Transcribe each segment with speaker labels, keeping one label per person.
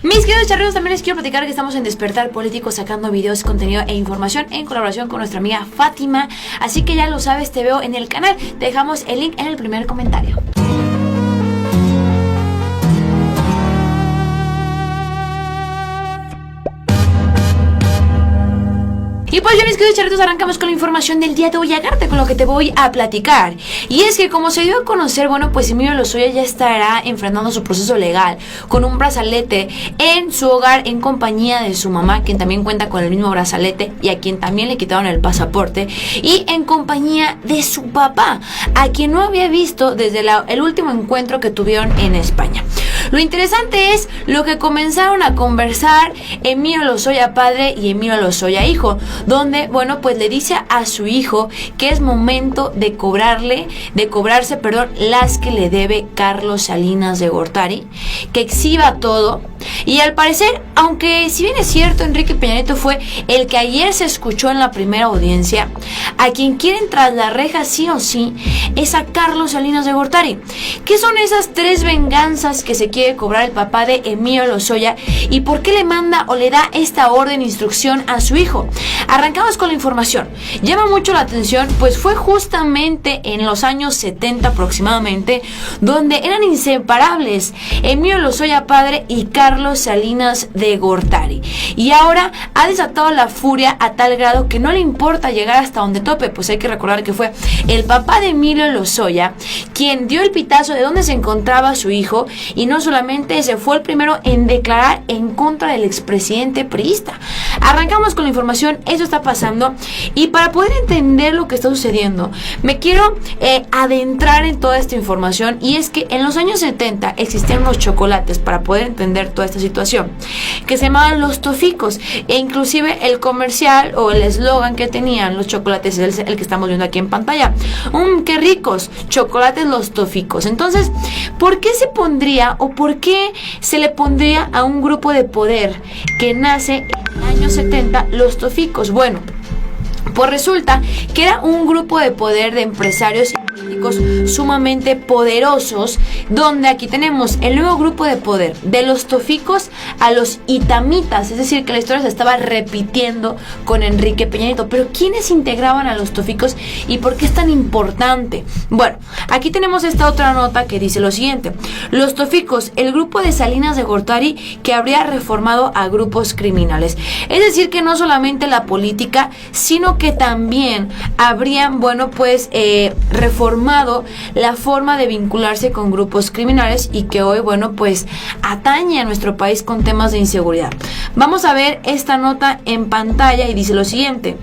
Speaker 1: Mis queridos charreros, también les quiero platicar que estamos en Despertar Político sacando videos, contenido e información en colaboración con nuestra amiga Fátima. Así que ya lo sabes, te veo en el canal. Te dejamos el link en el primer comentario. Y pues ya mis queridos charritos, arrancamos con la información del día de hoy, agárrate con lo que te voy a platicar. Y es que como se dio a conocer, bueno, pues Emilio Lozoya ya estará enfrentando su proceso legal con un brazalete en su hogar en compañía de su mamá, quien también cuenta con el mismo brazalete y a quien también le quitaron el pasaporte, y en compañía de su papá, a quien no había visto desde el último encuentro que tuvieron en España. Lo interesante es lo que comenzaron a conversar Emilio Lozoya padre y Emilio Lozoya hijo, donde, bueno, pues le dice a su hijo que es momento de cobrarse, las que le debe Carlos Salinas de Gortari, que exhiba todo. Y al parecer, aunque si bien es cierto, Enrique Peña Nieto fue el que ayer se escuchó en la primera audiencia, a quien quieren tras la reja sí o sí es a Carlos Salinas de Gortari. ¿Qué son esas tres venganzas que se quiere cobrar el papá de Emilio Lozoya y por qué le manda o le da esta orden de instrucción a su hijo? Arrancamos con la información. Llama mucho la atención, pues fue justamente en los años 70 aproximadamente donde eran inseparables Emilio Lozoya padre y Carlos Salinas de Gortari. Y ahora ha desatado la furia a tal grado que no le importa llegar hasta donde tope. Pues hay que recordar que fue el papá de Emilio Lozoya quien dio el pitazo de dónde se encontraba su hijo, y no solamente ese, fue el primero en declarar en contra del expresidente priista. Arrancamos con la información, eso está pasando, y para poder entender lo que está sucediendo me quiero adentrar en toda esta información. Y es que en los años 70 existían unos chocolates, para poder entender toda esta situación, que se llamaban los toficos, e inclusive el comercial o el eslogan que tenían los chocolates es el que estamos viendo aquí en pantalla. ¡Qué ricos! Chocolates los toficos. Entonces, ¿por qué se pondría o por qué se le pondría a un grupo de poder que nace en el año 70 los toficos? Bueno, pues resulta que era un grupo de poder de empresarios y políticos sumamente poderosos, donde aquí tenemos el nuevo grupo de poder de los toficos a los itamitas, es decir, que la historia se estaba repitiendo con Enrique Peña Nieto. Pero ¿quiénes integraban a los toficos y por qué es tan importante? Bueno, aquí tenemos esta otra nota que dice lo siguiente: los toficos, el grupo de Salinas de Gortari que habría reformado a grupos criminales. Es decir, que no solamente la política, sino que también habrían, bueno, pues reformado la forma de vincularse con grupos criminales, y que hoy, bueno, pues atañe a nuestro país con temas de inseguridad. Vamos a ver esta nota en pantalla y dice lo siguiente: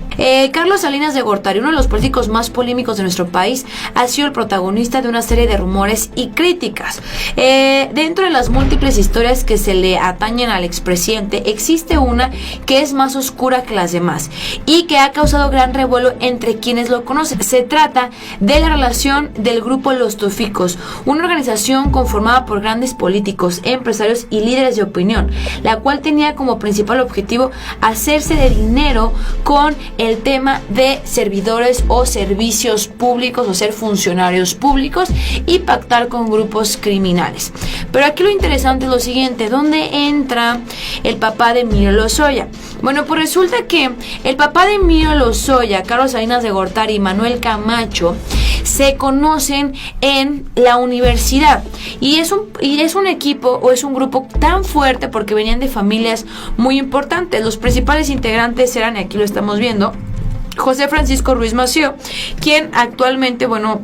Speaker 1: Carlos Salinas de Gortari, uno de los políticos más polémicos de nuestro país, ha sido el protagonista de una serie de rumores y críticas. Dentro de las múltiples historias que se le atañen al expresidente, existe una que es más oscura que las demás y que ha causado gran revuelo entre quienes lo conocen. Se trata de la relación del grupo Los Toficos, una organización conformada por grandes políticos, empresarios y líderes de opinión, la cual tenía como principal objetivo hacerse de dinero con el tema de servidores o servicios públicos, o ser funcionarios públicos, y pactar con grupos criminales. Pero aquí lo interesante es lo siguiente: ¿dónde entra el papá de Emilio Lozoya? Bueno, pues resulta que el papá de Emilio Lozoya, Carlos Salinas de Gortari y Manuel Camacho, se conocen en la universidad, y es un equipo o es un grupo tan fuerte porque venían de familias muy importantes. Los principales integrantes eran, y aquí lo estamos viendo, José Francisco Ruiz Massieu, quien actualmente, bueno,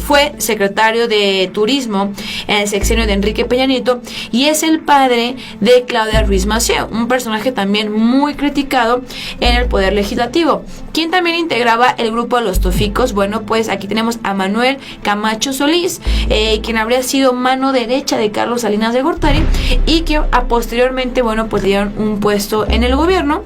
Speaker 1: fue secretario de Turismo en el sexenio de Enrique Peña Nieto, y es el padre de Claudia Ruiz Massieu, un personaje también muy criticado en el poder legislativo. ¿Quién también integraba el grupo de los toficos? Bueno, pues aquí tenemos a Manuel Camacho Solís, quien habría sido mano derecha de Carlos Salinas de Gortari, y que posteriormente, bueno, pues le dieron un puesto en el gobierno.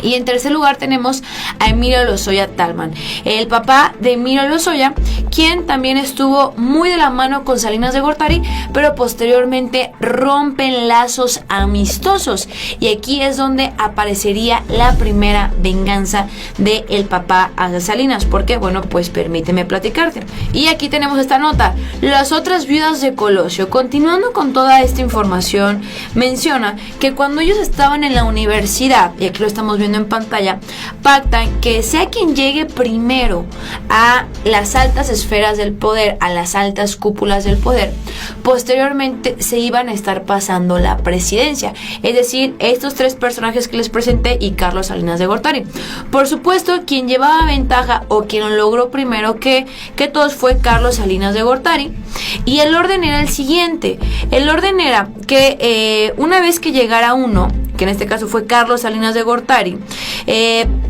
Speaker 1: Y en tercer lugar tenemos a Emilio Lozoya Thalmann, el papá de Emilio Lozoya, quien también estuvo muy de la mano con Salinas de Gortari, pero posteriormente rompen lazos amistosos. Y aquí es donde aparecería la primera venganza del papá hacia Salinas, porque bueno, pues permíteme platicarte. Y aquí tenemos esta nota: las otras viudas de Colosio. Continuando con toda esta información, menciona que cuando ellos estaban en la universidad, y aquí lo estamos viendo en pantalla, pactan que sea quien llegue primero a las altas esferas del poder, a las altas cúpulas del poder, posteriormente se iban a estar pasando la presidencia. Es decir, estos tres personajes que les presenté y Carlos Salinas de Gortari. Por supuesto, quien llevaba ventaja o quien lo logró primero que todos fue Carlos Salinas de Gortari. Y el orden era el siguiente. El orden era que una vez que llegara uno, que en este caso fue Carlos Salinas de Gortari,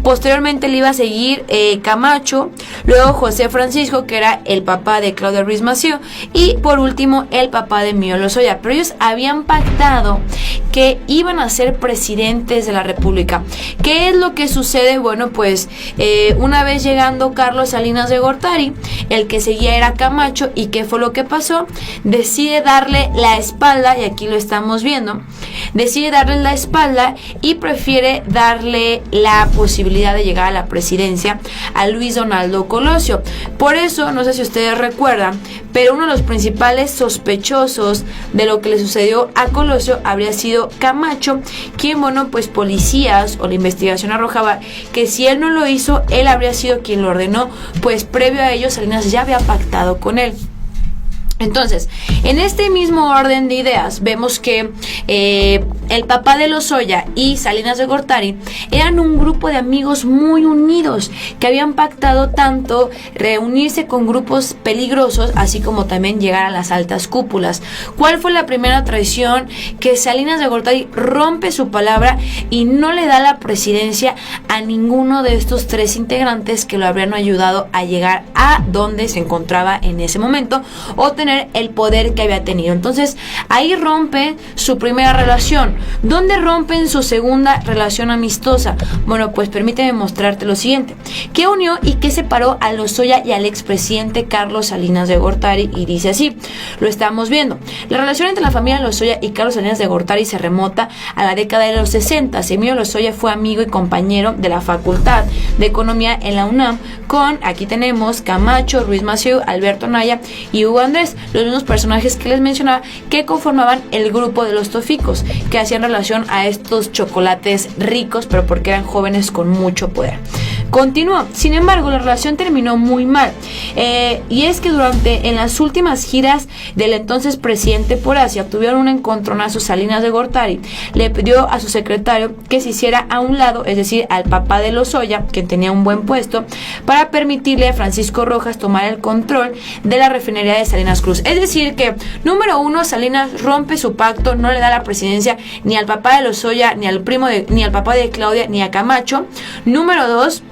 Speaker 1: posteriormente le iba a seguir Camacho, luego José Francisco, que era el papá de Claudia Ruiz Massieu, y por último el papá de Emilio Lozoya. Pero ellos habían pactado que iban a ser presidentes de la República. ¿Qué es lo que sucede? Bueno, pues una vez llegando Carlos Salinas de Gortari, el que seguía era Camacho. ¿Y qué fue lo que pasó? Decide darle la espalda, y aquí lo estamos viendo, decide darle la espalda y prefiere darle la posibilidad de llegar a la presidencia a Luis Donaldo Colosio. Por eso, no sé si ustedes recuerdan, pero uno de los principales sospechosos de lo que le sucedió a Colosio habría sido Camacho, quien, bueno, pues policías o la investigación arrojaba que si él no lo hizo, él habría sido quien lo ordenó, pues previo a ello Salinas ya había pactado con él. Entonces, en este mismo orden de ideas, vemos que el papá de Lozoya y Salinas de Gortari eran un grupo de amigos muy unidos, que habían pactado tanto reunirse con grupos peligrosos, así como también llegar a las altas cúpulas. ¿Cuál fue la primera traición? Que Salinas de Gortari rompe su palabra y no le da la presidencia a ninguno de estos tres integrantes que lo habrían ayudado a llegar a donde se encontraba en ese momento, o tener el poder que había tenido. Entonces ahí rompe su primera relación. ¿Dónde rompen su segunda relación amistosa? Bueno, pues permíteme mostrarte lo siguiente. ¿Qué unió y qué separó a Lozoya y al expresidente Carlos Salinas de Gortari? Y dice así, lo estamos viendo: la relación entre la familia Lozoya y Carlos Salinas de Gortari se remota a la década de los 60. Emilio Lozoya fue amigo y compañero de la Facultad de Economía en la UNAM con, aquí tenemos, Camacho, Ruiz Massieu, Alberto Anaya y Hugo Andrés, los mismos personajes que les mencionaba que conformaban el grupo de los toficos, que hacían relación a estos chocolates ricos, pero porque eran jóvenes con mucho poder. Continuó. Sin embargo, la relación terminó muy mal, y es que en las últimas giras del entonces presidente por Asia tuvieron un encontronazo. Salinas de Gortari le pidió a su secretario que se hiciera a un lado, es decir, al papá de Lozoya, que tenía un buen puesto, para permitirle a Francisco Rojas tomar el control de la refinería de Salinas Cruz. Es decir que, número uno, Salinas rompe su pacto, no le da la presidencia ni al papá de Lozoya, ni al papá de Claudia, ni a Camacho. Número dos,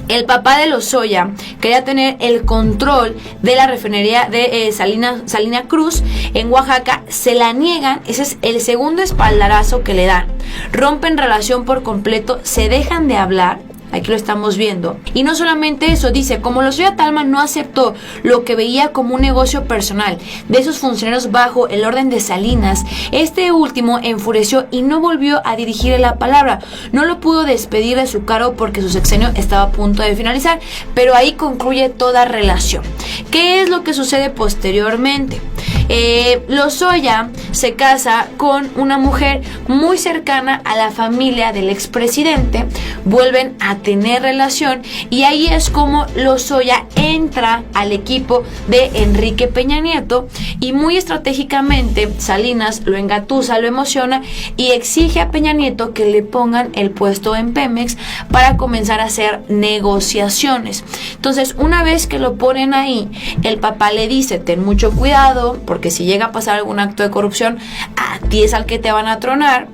Speaker 1: el papá de Lozoya quería tener el control de la refinería de Salina Cruz en Oaxaca, se la niegan. Ese es el segundo espaldarazo que le dan. Rompen relación por completo, se dejan de hablar. Aquí lo estamos viendo. Y no solamente eso, dice, como Lozoya Talma no aceptó lo que veía como un negocio personal de esos funcionarios bajo el orden de Salinas, este último enfureció y no volvió a dirigirle la palabra. No lo pudo despedir de su cargo porque su sexenio estaba a punto de finalizar, pero ahí concluye toda relación. ¿Qué es lo que sucede posteriormente? Lozoya se casa con una mujer muy cercana a la familia del expresidente, vuelven a tener relación, y ahí es como Lozoya entra al equipo de Enrique Peña Nieto, y muy estratégicamente Salinas lo engatusa, lo emociona y exige a Peña Nieto que le pongan el puesto en Pemex para comenzar a hacer negociaciones. Entonces, una vez que lo ponen ahí, el papá le dice, ten mucho cuidado, porque si llega a pasar algún acto de corrupción, a ti es al que te van a tronar.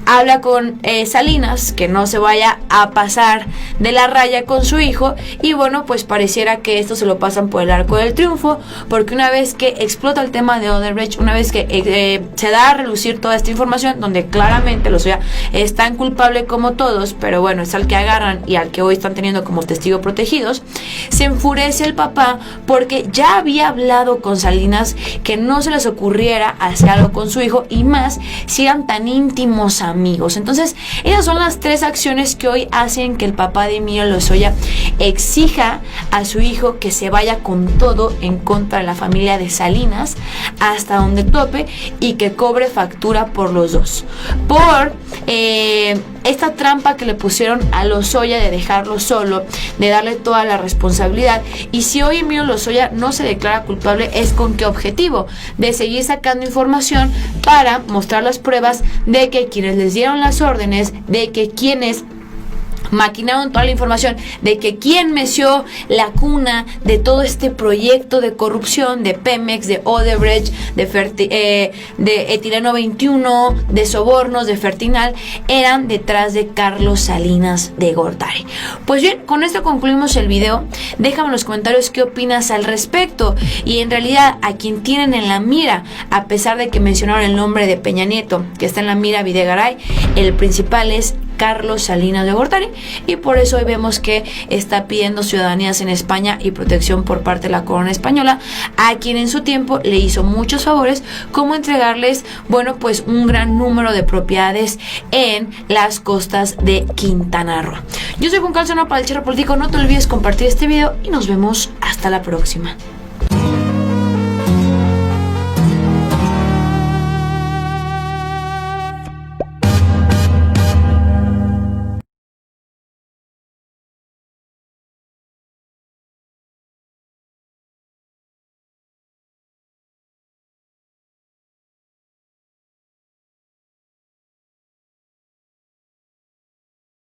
Speaker 1: habla con Salinas que no se vaya a pasar de la raya con su hijo, y bueno, pues pareciera que esto se lo pasan por el arco del triunfo, porque una vez que explota el tema de Odebrecht, una vez que se da a relucir toda esta información, donde claramente Lozoya es tan culpable como todos, pero bueno, es al que agarran y al que hoy están teniendo como testigo protegidos, se enfurece el papá porque ya había hablado con Salinas que no se les ocurriera hacer algo con su hijo, y más si eran tan íntimos amigos. Entonces, esas son las tres acciones que hoy hacen que el papá de Emilio Lozoya exija a su hijo que se vaya con todo en contra de la familia de Salinas hasta donde tope, y que cobre factura por los dos. Por esta trampa que le pusieron a Lozoya de dejarlo solo, de darle toda la responsabilidad. Y si hoy Emilio Lozoya no se declara culpable, ¿es con qué objetivo? De seguir sacando información para mostrar las pruebas de que quienes les dieron las órdenes, de que quienes maquinaron toda la información, de que quien meció la cuna de todo este proyecto de corrupción de Pemex, de Odebrecht, de Etileno 21, de sobornos, de Fertinal, eran detrás de Carlos Salinas de Gortari. Pues bien, con esto concluimos el video. Déjame en los comentarios qué opinas al respecto, y en realidad a quien tienen en la mira, a pesar de que mencionaron el nombre de Peña Nieto, que está en la mira Videgaray, el principal es Carlos Salinas de Gortari, y por eso hoy vemos que está pidiendo ciudadanías en España y protección por parte de la corona española, a quien en su tiempo le hizo muchos favores, como entregarles, bueno, pues un gran número de propiedades en las costas de Quintana Roo. Yo soy Juan Calzona para el Charro Político. No te olvides compartir este video y nos vemos hasta la próxima.